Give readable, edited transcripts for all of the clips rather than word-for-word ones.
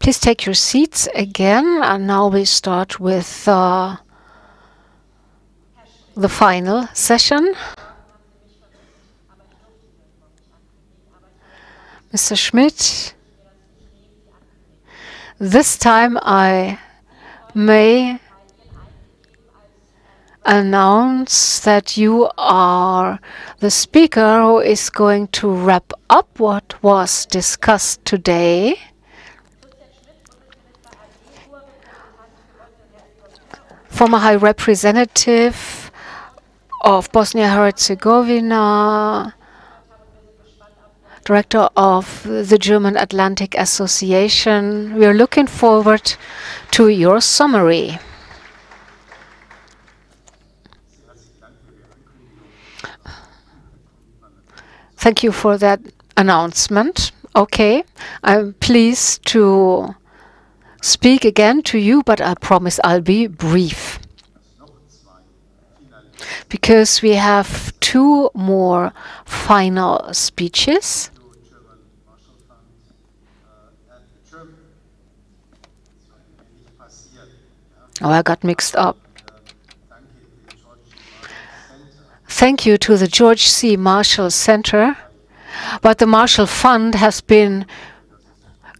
Please take your seats again, and now we start with the final session. Mr. Schmidt, this time I may announce that you are the speaker who is going to wrap up what was discussed today. Former High Representative of Bosnia-Herzegovina, Director of the German Atlantic Association. We are looking forward to your summary. Thank you for that announcement. Okay, I'm pleased to speak again to you, but I promise I'll be brief, because we have two more final speeches. Oh, I got mixed up. Thank you to the George C. Marshall Center, but the Marshall Fund has been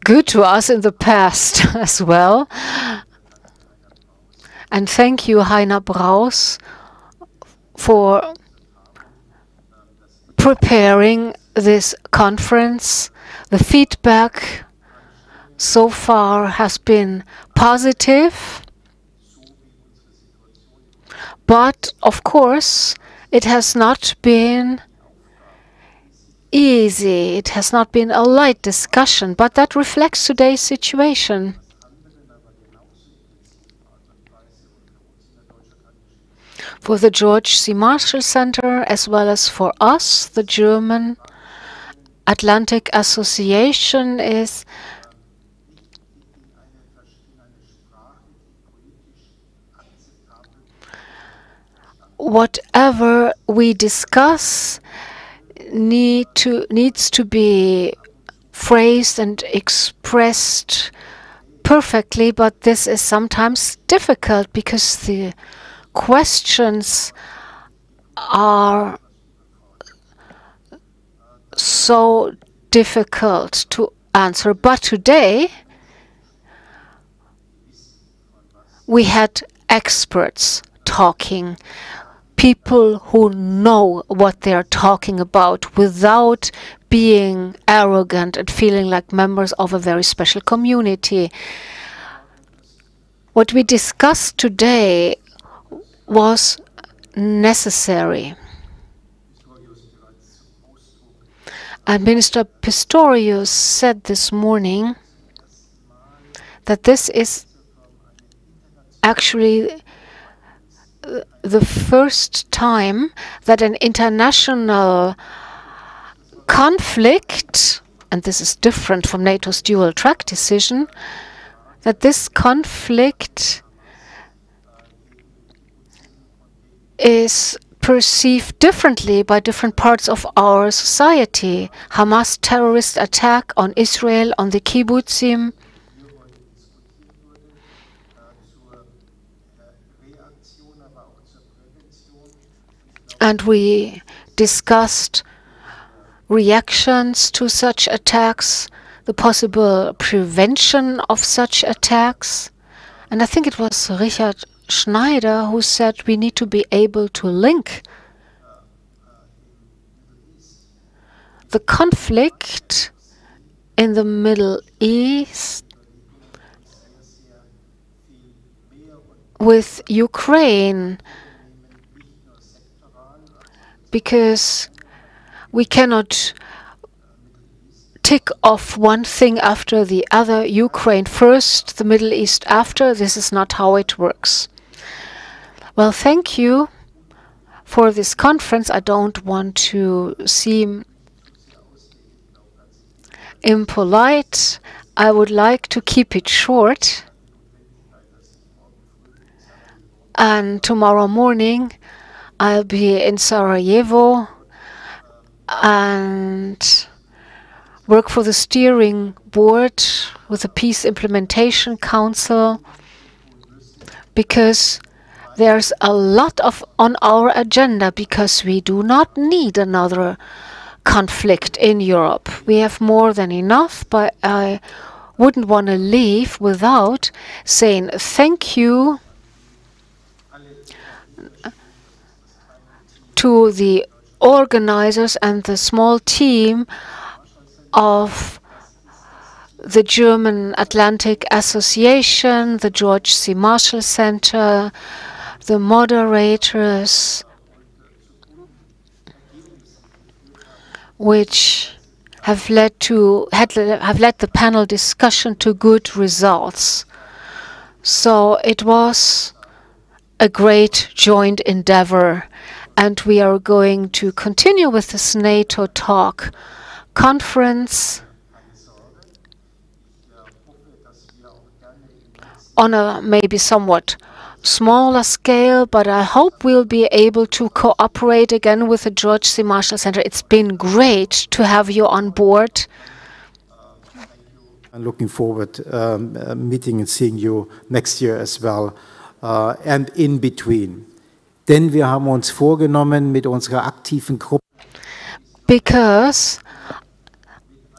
good to us in the past as well. And thank you, Heinrich Brauß, for preparing this conference. The feedback so far has been positive, but of course it has not been easy. It has not been a light discussion, but that reflects today's situation. For the George C. Marshall Center, as well as for us, the German Atlantic Association is whatever we discuss needs to be phrased and expressed perfectly, but this is sometimes difficult because the questions are so difficult to answer. But today we had experts talking, people who know what they're talking about without being arrogant and feeling like members of a very special community. What we discussed today was necessary. And Minister Pistorius said this morning that this is actually the first time that an international conflict, and this is different from NATO's dual track decision, that this conflict is perceived differently by different parts of our society. Hamas terrorist attack on Israel, on the kibbutzim, and we discussed reactions to such attacks, the possible prevention of such attacks. And I think it was Richard Schneider who said we need to be able to link the conflict in the Middle East with Ukraine, because we cannot tick off one thing after the other. Ukraine first, the Middle East after. This is not how it works. Well, thank you for this conference. I don't want to seem impolite. I would like to keep it short. And tomorrow morning I'll be in Sarajevo, and work for the steering board with the Peace Implementation Council, because there's a lot on our agenda, because we do not need another conflict in Europe. We have more than enough, but I wouldn't want to leave without saying thank you to the organizers and the small team of the German Atlantic Association, the George C. Marshall Center, the moderators, which have led the panel discussion to good results. So it was a great joint endeavor, and we are going to continue with this NATO talk conference on a maybe somewhat smaller scale, but I hope we'll be able to cooperate again with the George C. Marshall Center. It's been great to have you on board. I'm looking forward meeting and seeing you next year as well, and in between. Denn wir haben uns vorgenommen mit unserer aktiven Gruppe. Because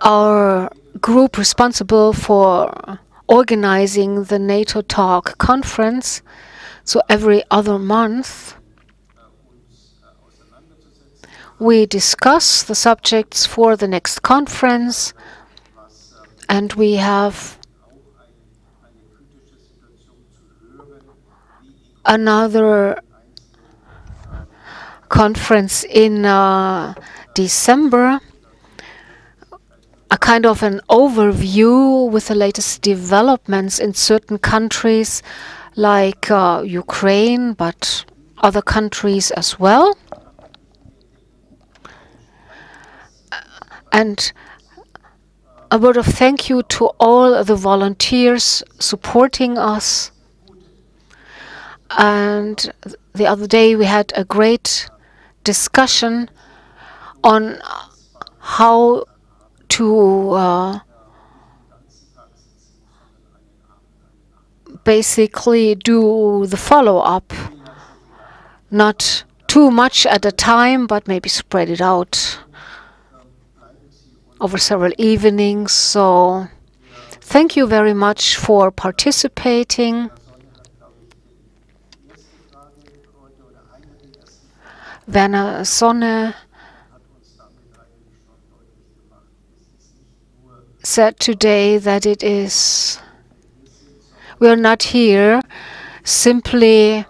our group responsible for organizing the NATO Talk conference, so every other month we discuss the subjects for the next conference, and we have another conference in December, a kind of an overview with the latest developments in certain countries like Ukraine, but other countries as well. And a word of thank you to all the volunteers supporting us. And the other day we had a great discussion on how to basically do the follow-up, not too much at a time, but maybe spread it out over several evenings. So thank you very much for participating. Werner Sonne said today that we are not here simply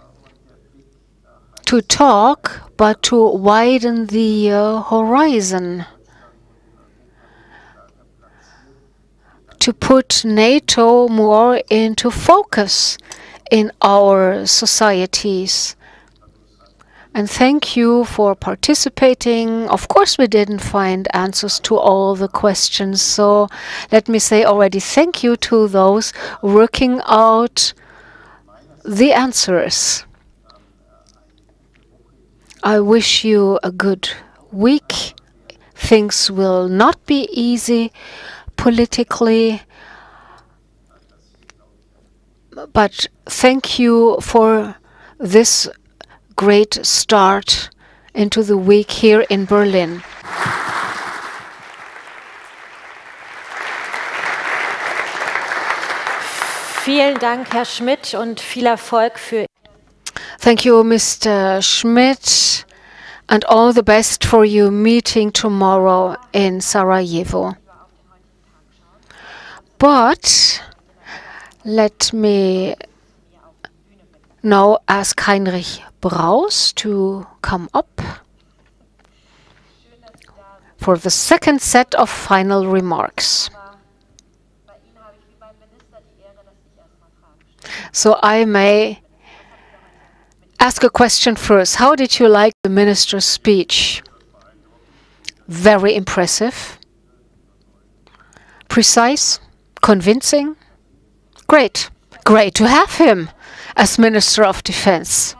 to talk, but to widen the horizon, to put NATO more into focus in our societies. And thank you for participating. Of course, we didn't find answers to all the questions, so let me say already thank you to those working out the answers. I wish you a good week. Things will not be easy politically, but thank you for this great start into the week here in Berlin. Vielen Dank, Herr Schmidt, und viel Erfolg für. Thank you, Mr. Schmidt, and all the best for your meeting tomorrow in Sarajevo. But let me now ask Heinrich Brauß to come up for the second set of final remarks. So I may ask a question first. How did you like the minister's speech? Very impressive. Precise? Convincing? Great. Great to have him as Minister of Defense.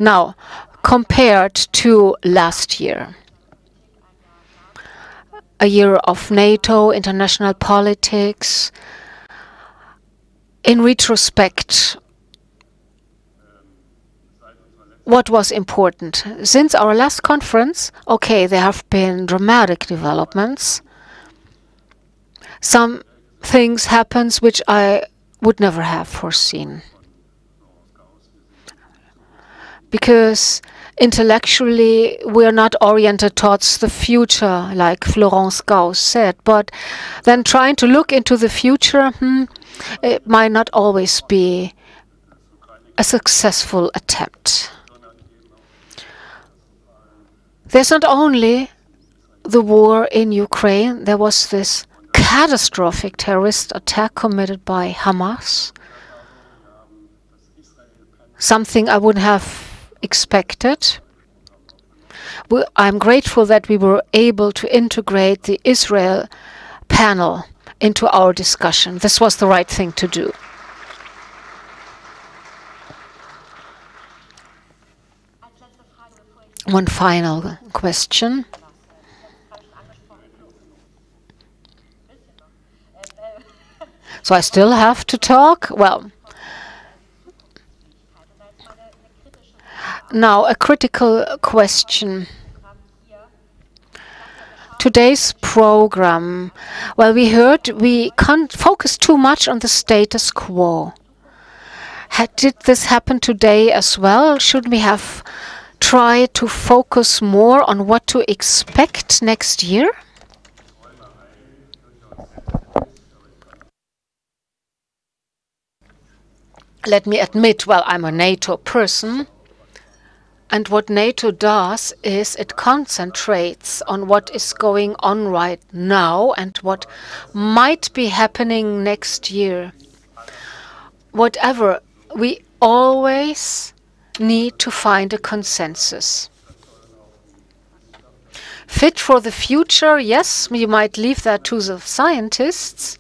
Now, compared to last year, a year of NATO, international politics. In retrospect, what was important? Since our last conference, okay, there have been dramatic developments. Some things happened which I would never have foreseen. Because intellectually, we are not oriented towards the future, like Florence Gauss said. But then trying to look into the future, it might not always be a successful attempt. There's not only the war in Ukraine, there was this catastrophic terrorist attack committed by Hamas, something I wouldn't have expected. I'm grateful that we were able to integrate the Israel panel into our discussion. This was the right thing to do. One final question. So I still have to talk? Well, now a critical question. Today's program, well, we heard we can't focus too much on the status quo. Did this happen today as well? Should we have tried to focus more on what to expect next year? Let me admit, well, I'm a NATO person. And what NATO does is it concentrates on what is going on right now and what might be happening next year. Whatever, we always need to find a consensus. Fit for the future, yes, you might leave that to the scientists.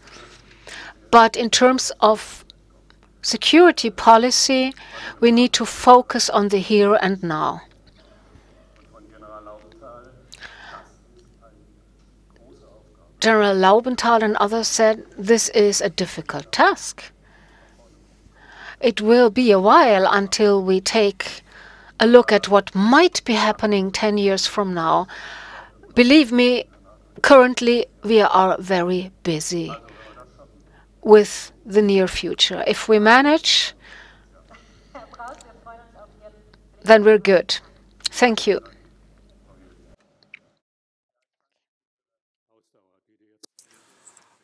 But in terms of security policy, we need to focus on the here and now. General Laubenthal and others said this is a difficult task. It will be a while until we take a look at what might be happening 10 years from now. Believe me, currently we are very busy with the near future. If we manage, then we're good. Thank you.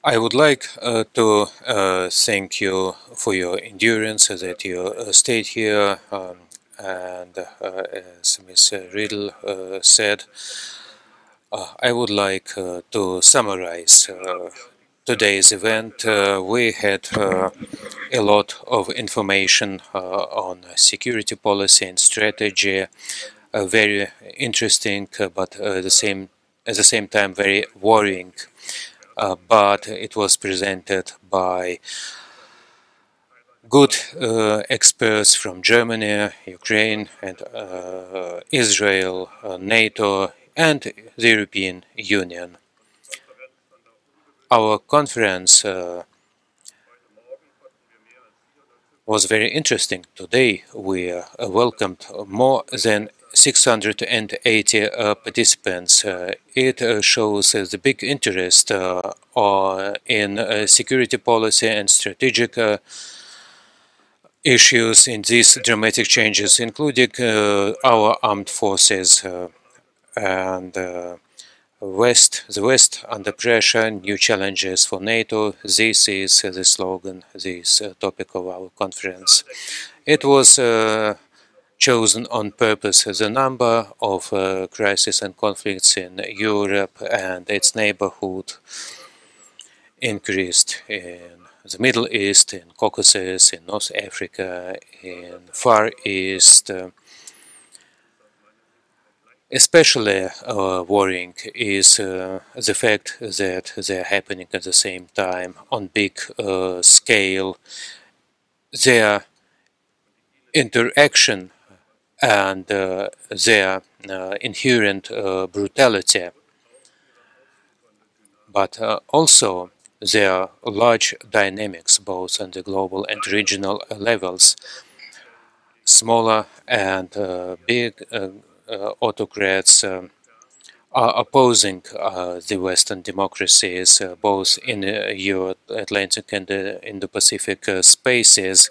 I would like to thank you for your endurance that you stayed here. And as Ms. Riedel said, I would like to summarize today's event. We had a lot of information on security policy and strategy, very interesting, but at the same time very worrying. But it was presented by good experts from Germany, Ukraine, and Israel, NATO, and the European Union. Our conference was very interesting. Today we welcomed more than 680 participants. It shows the big interest in security policy and strategic issues in these dramatic changes, including our armed forces and the West under pressure, new challenges for NATO. This is the slogan, this topic of our conference. It was chosen on purpose. The number of crises and conflicts in Europe and its neighborhood increased in the Middle East, in Caucasus, in North Africa, in Far East. Especially worrying is the fact that they are happening at the same time on big scale. Their interaction and their inherent brutality but also there are large dynamics both on the global and regional levels. Smaller and big autocrats are opposing the Western democracies, both in Euro-Atlantic and in the Pacific spaces.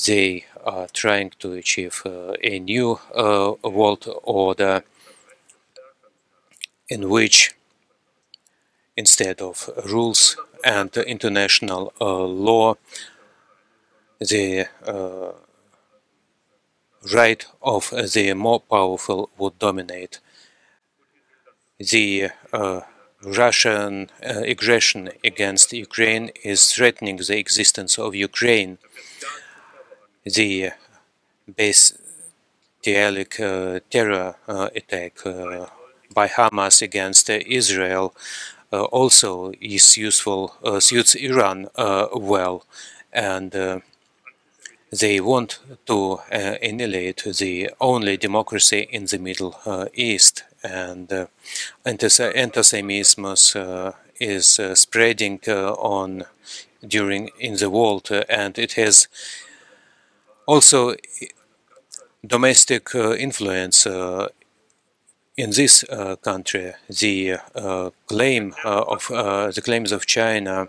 They are trying to achieve a new world order in which, instead of rules and international law, the right of the more powerful would dominate. The Russian aggression against Ukraine is threatening the existence of Ukraine. The bestialic terror attack by Hamas against Israel also is useful, suits Iran well, and they want to annihilate the only democracy in the Middle East, and anti-Semitism is spreading in the world, and it has also domestic influence in this country. The claims of China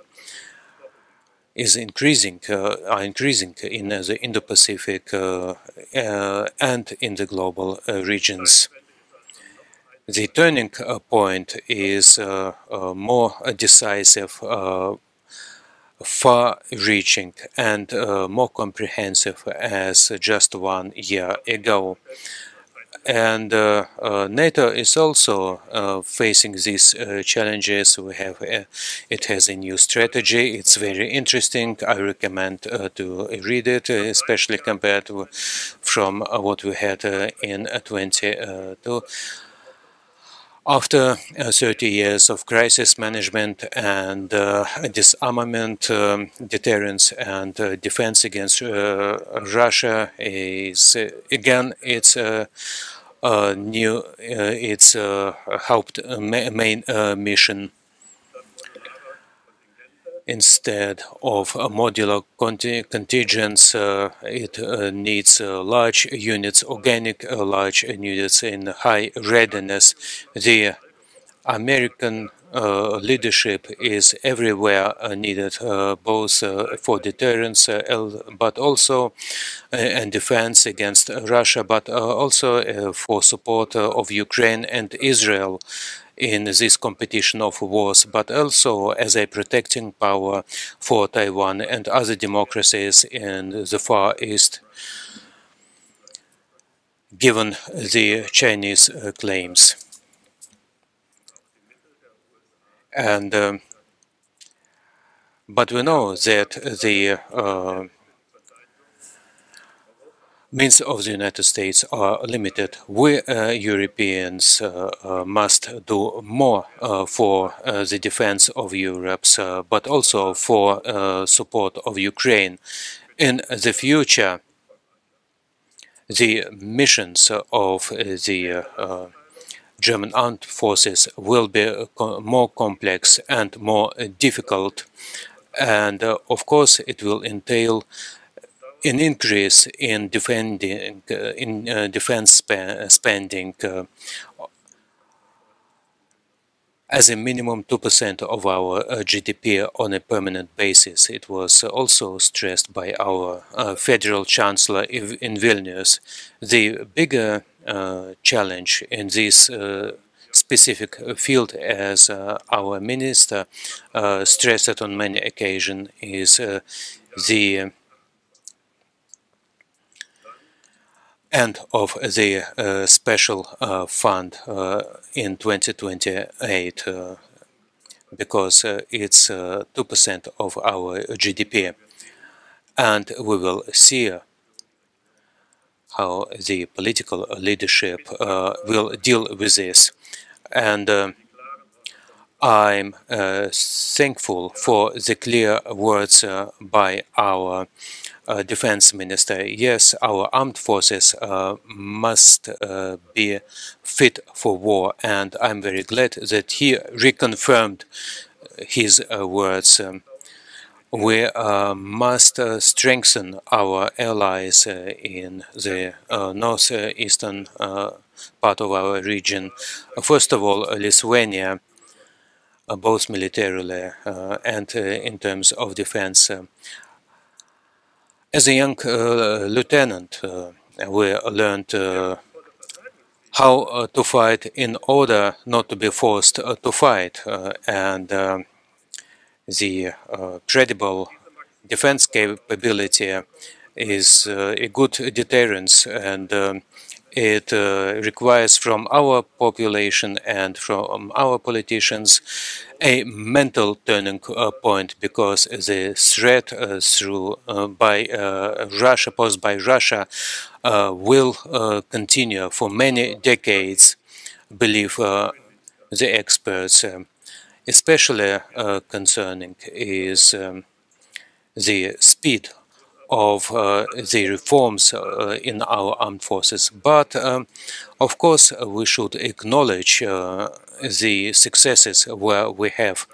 are increasing in the Indo-Pacific and in the global regions. The turning point is more decisive, far-reaching, and more comprehensive as just 1 year ago. And NATO is also facing these challenges. It has a new strategy. It's very interesting. I recommend to read it, especially compared to from what we had in 22. After 30 years of crisis management and disarmament, deterrence, and defense against Russia is again its main mission. Instead of modular contingents, it needs large units, organic large units in high readiness. The American leadership is everywhere needed, both for deterrence, but also and defense against Russia, but also for support of Ukraine and Israel in this competition of wars, but also as a protecting power for Taiwan and other democracies in the Far East, given the Chinese claims. And but we know that the means of the United States are limited. We Europeans must do more for the defense of Europe, but also for support of Ukraine. In the future, the missions of the German armed forces will be more complex and more difficult, and of course it will entail an increase in defense spending as a minimum 2% of our GDP on a permanent basis. It was also stressed by our federal chancellor in Vilnius. The bigger challenge in this specific field, as our minister stressed on many occasions, is the end of the special fund in 2028, because it's 2% of our GDP. And we will see how the political leadership will deal with this. And I'm thankful for the clear words by our defense minister, yes, our armed forces must be fit for war, and I'm very glad that he reconfirmed his words. We must strengthen our allies in the northeastern part of our region. First of all, Lithuania, both militarily and in terms of defense. As a young lieutenant, we learned how to fight in order not to be forced to fight, and the credible defense capability is a good deterrence, and it requires from our population and from our politicians a mental turning point, because the threat by Russia, posed by Russia, will continue for many decades, believe the experts. Especially concerning is the speed of the reforms in our armed forces. But of course, we should acknowledge the successes where we have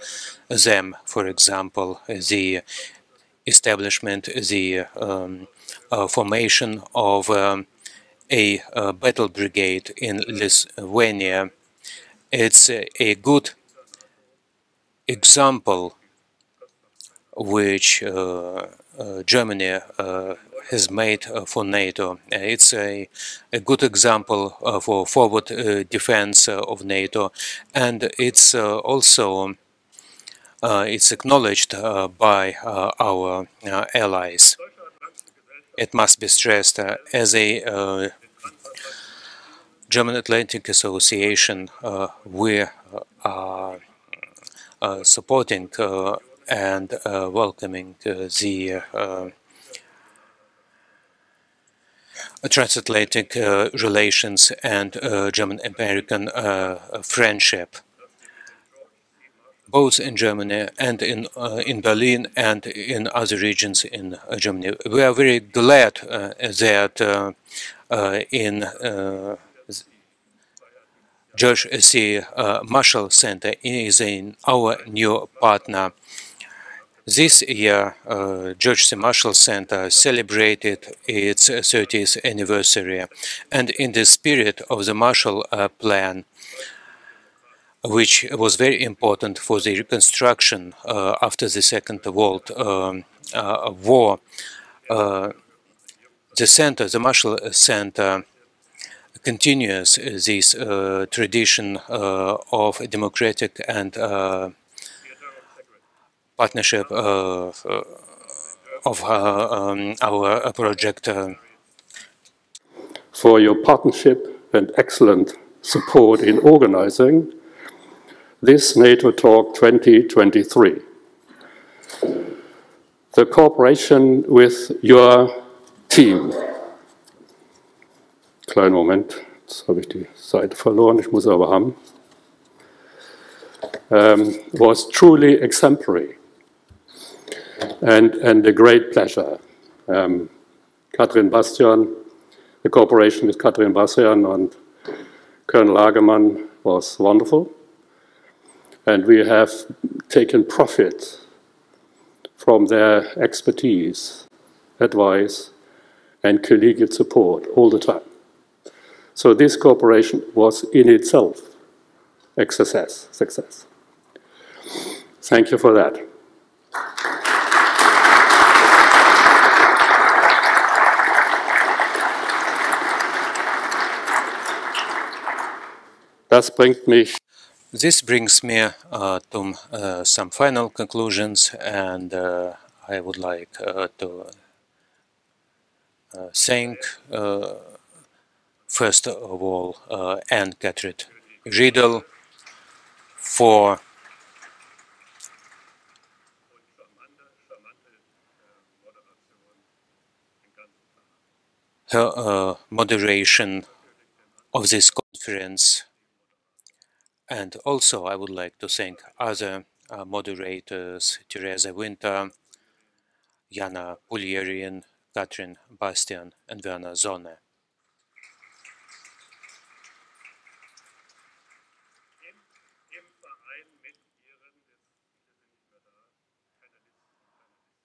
them. For example, the establishment, the formation of a battle brigade in Lithuania. It's a good example which Germany has made for NATO. It's a good example for forward defense of NATO, and it's also it's acknowledged by our allies. It must be stressed as a German Atlantic Association, we are supporting and welcoming the transatlantic relations and German-American friendship, both in Germany and in Berlin and in other regions in Germany. We are very glad that in George C. Marshall Center is in our new partner. This year, George C. Marshall Center celebrated its 30th anniversary, and in the spirit of the Marshall Plan, which was very important for the reconstruction after the Second World War, the Marshall Center continues this tradition of democratic and partnership of our project. For your partnership and excellent support in organizing this NATO Talk 2023. The cooperation with your team. Kleinen Moment, jetzt habe ich die Seite verloren, ich muss aber haben. Was truly exemplary and a great pleasure. Katrin Bastian, the cooperation with Katrin Bastian and Colonel Lagermann was wonderful, and we have taken profit from their expertise, advice, and collegiate support all the time. So this cooperation was in itself a success. Thank you for that. This brings me to some final conclusions, and I would like to thank first of all Anne-Catherine Riedel for her moderation of this conference. And also I would like to thank other moderators, Teresa Winter, Jana Pulierin, Katrin, Bastian, and Werner Sonne.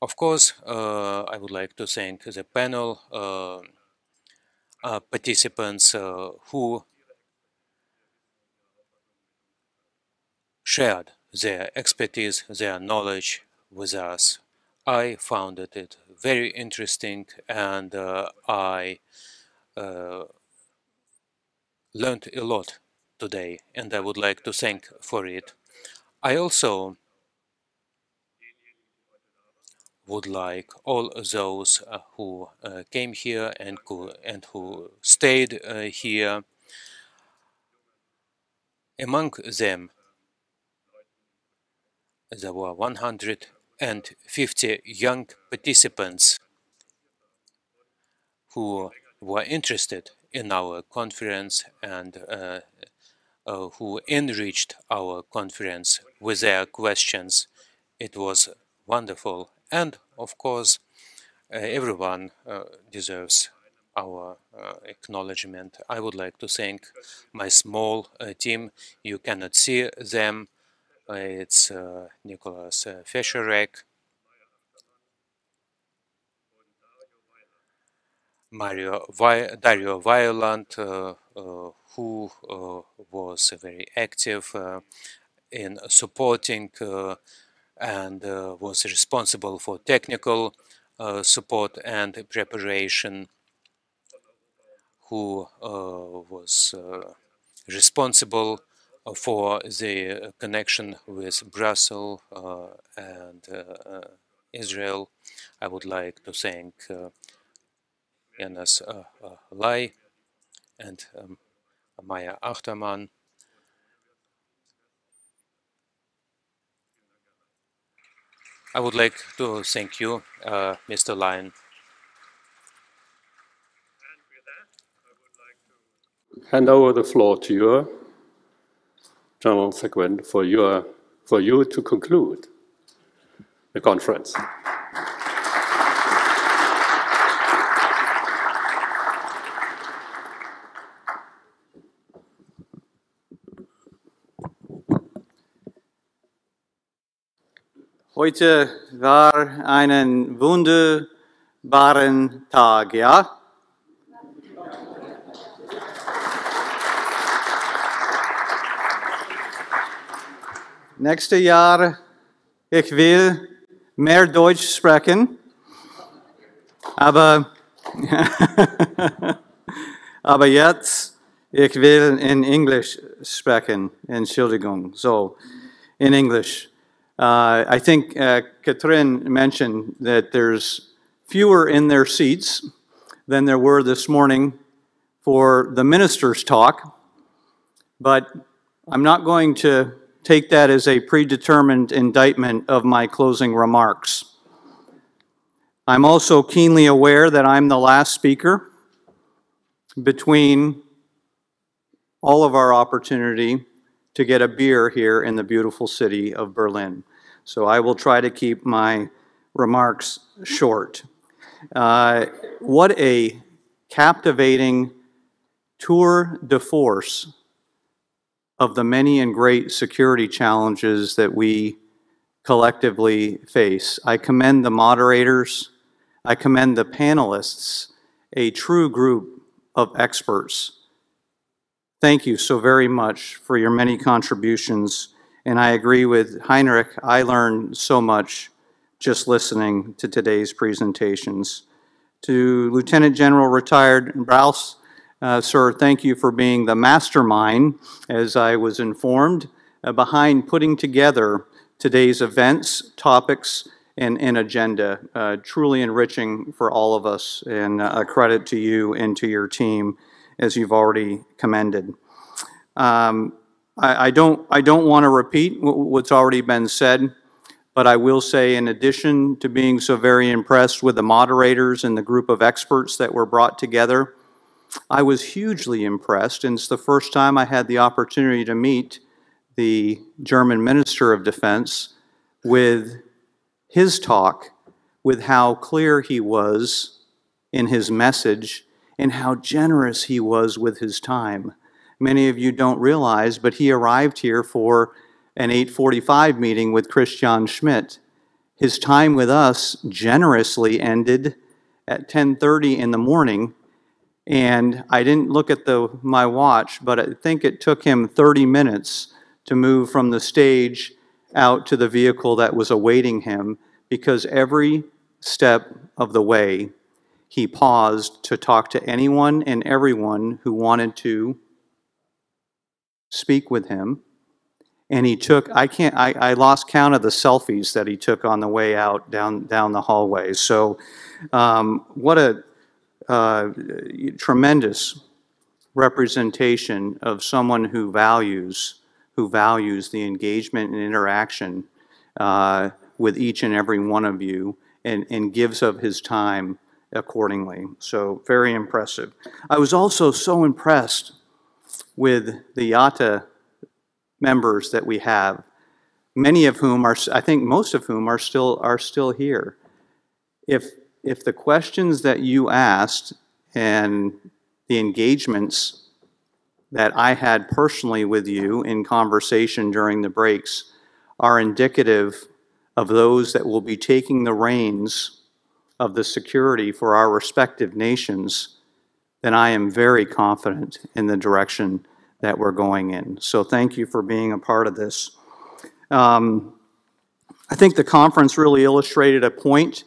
Of course, I would like to thank the panel participants who shared their expertise, their knowledge with us. I found it very interesting, and I learned a lot today, and I would like to thank for it. I also would like all those who came here and who stayed here. Among them, there were 150 young participants who were interested in our conference and who enriched our conference with their questions. It was wonderful. And of course, everyone deserves our acknowledgement. I would like to thank my small team. You cannot see them. It's Nicholas Fescherek, Dario Violant, who was very active in supporting and was responsible for technical support and preparation, who was responsible for the connection with Brussels and Israel. I would like to thank Janis Lai and Maya Achtermann. I would like to thank you, Mr. Lyon. Hand over the floor to you, General Seguin, for you to conclude the conference. Heute war ein wunderbaren Tag, ja? Nächstes Jahr, ich will mehr Deutsch sprechen, aber jetzt, ich will in English sprechen, Entschuldigung, so, in English. I think Katrin mentioned that there's fewer in their seats than there were this morning for the minister's talk, but I'm not going to take that as a predetermined indictment of my closing remarks. I'm also keenly aware that I'm the last speaker between all of our opportunity to get a beer here in the beautiful city of Berlin. So I will try to keep my remarks short. What a captivating tour de force of the many and great security challenges that we collectively face. I commend the moderators. I commend the panelists, a true group of experts. Thank you so very much for your many contributions, and I agree with Heinrich. I learned so much just listening to today's presentations. To Lieutenant General Retired Brauß, sir, thank you for being the mastermind, as I was informed, behind putting together today's events, topics, and agenda. Truly enriching for all of us, and a credit to you and to your team, as you've already commended. I don't want to repeat what's already been said, but I will say, in addition to being so very impressed with the moderators and the group of experts that were brought together, I was hugely impressed, and it's the first time I had the opportunity to meet the German Minister of Defense, with his talk, with how clear he was in his message and how generous he was with his time. Many of you don't realize, but he arrived here for an 8:45 meeting with Christian Schmidt. His time with us generously ended at 10:30 in the morning, and I didn't look at my watch, but I think it took him 30 minutes to move from the stage out to the vehicle that was awaiting him, because every step of the way he paused to talk to anyone and everyone who wanted to speak with him. And he took, I lost count of the selfies that he took on the way out down the hallway. So what a tremendous representation of someone who values the engagement and interaction with each and every one of you, and gives of his time accordingly. So very impressive. I was also so impressed with the IATA members that we have, many of whom are, I think most of whom are still here. If the questions that you asked and the engagements that I had personally with you in conversation during the breaks are indicative of those that will be taking the reins of the security for our respective nations, then I am very confident in the direction that we're going in. So thank you for being a part of this. I think the conference really illustrated a point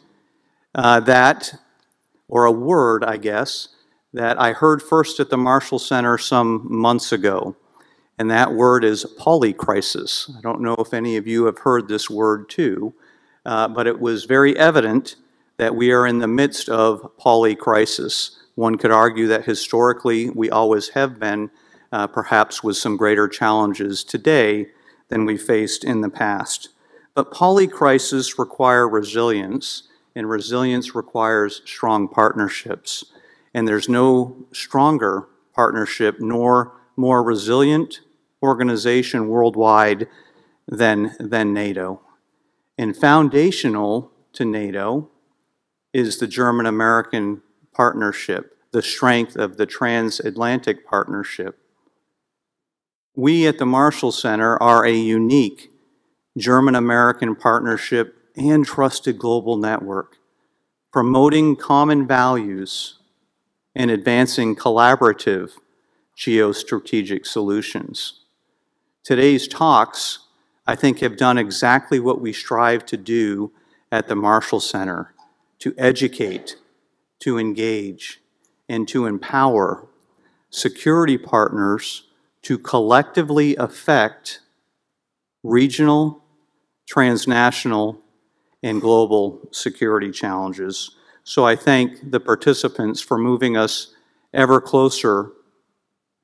or a word, I guess, that I heard first at the Marshall Center some months ago, and that word is polycrisis. I don't know if any of you have heard this word too, but it was very evident that we are in the midst of polycrisis. One could argue that historically we always have been, perhaps with some greater challenges today than we faced in the past. But polycrisis require resilience, and resilience requires strong partnerships. And there's no stronger partnership nor more resilient organization worldwide than NATO. And foundational to NATO is the German-American partnership, the strength of the transatlantic partnership. We at the Marshall Center are a unique German-American partnership and trusted global network, promoting common values and advancing collaborative geostrategic solutions. Today's talks, I think, have done exactly what we strive to do at the Marshall Center: to educate, to engage, and to empower security partners to collectively affect regional, transnational, and global security challenges. So I thank the participants for moving us ever closer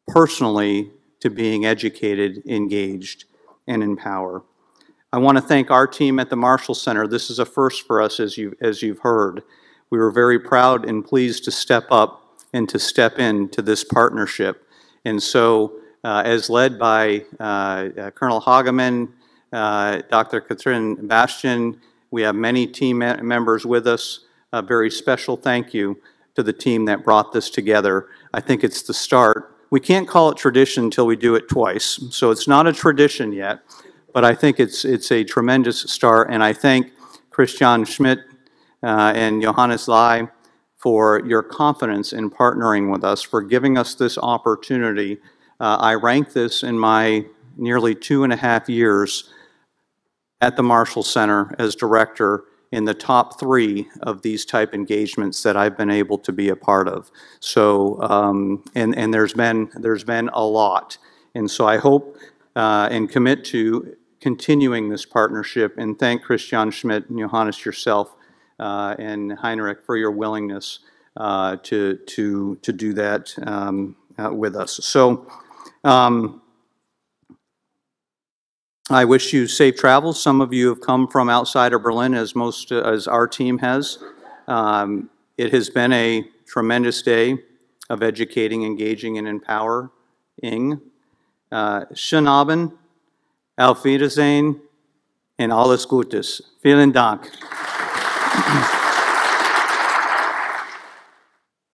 personally to being educated, engaged, and in power. I want to thank our team at the Marshall Center. This is a first for us, as you've heard. We were very proud and pleased to step up and to step into this partnership. And so, as led by Colonel Hageman, Dr. Katrin Bastian, we have many team members with us. A very special thank you to the team that brought this together. I think it's the start. We can't call it tradition until we do it twice, so it's not a tradition yet, but I think it's a tremendous start, and I thank Christian Schmidt and Johannes Lai for your confidence in partnering with us, for giving us this opportunity. I rank this in my nearly 2.5 years at the Marshall Center as director in the top 3 of these type engagements that I've been able to be a part of. So, and there's been a lot. And so I hope and commit to continuing this partnership, and thank Christian Schmidt and Johannes yourself and Heinrich for your willingness to do that with us. So I wish you safe travels. Some of you have come from outside of Berlin, as our team has. It has been a tremendous day of educating, engaging, and empowering. Schönen Abend, auf Wiedersehen, and alles Gutes. Vielen Dank.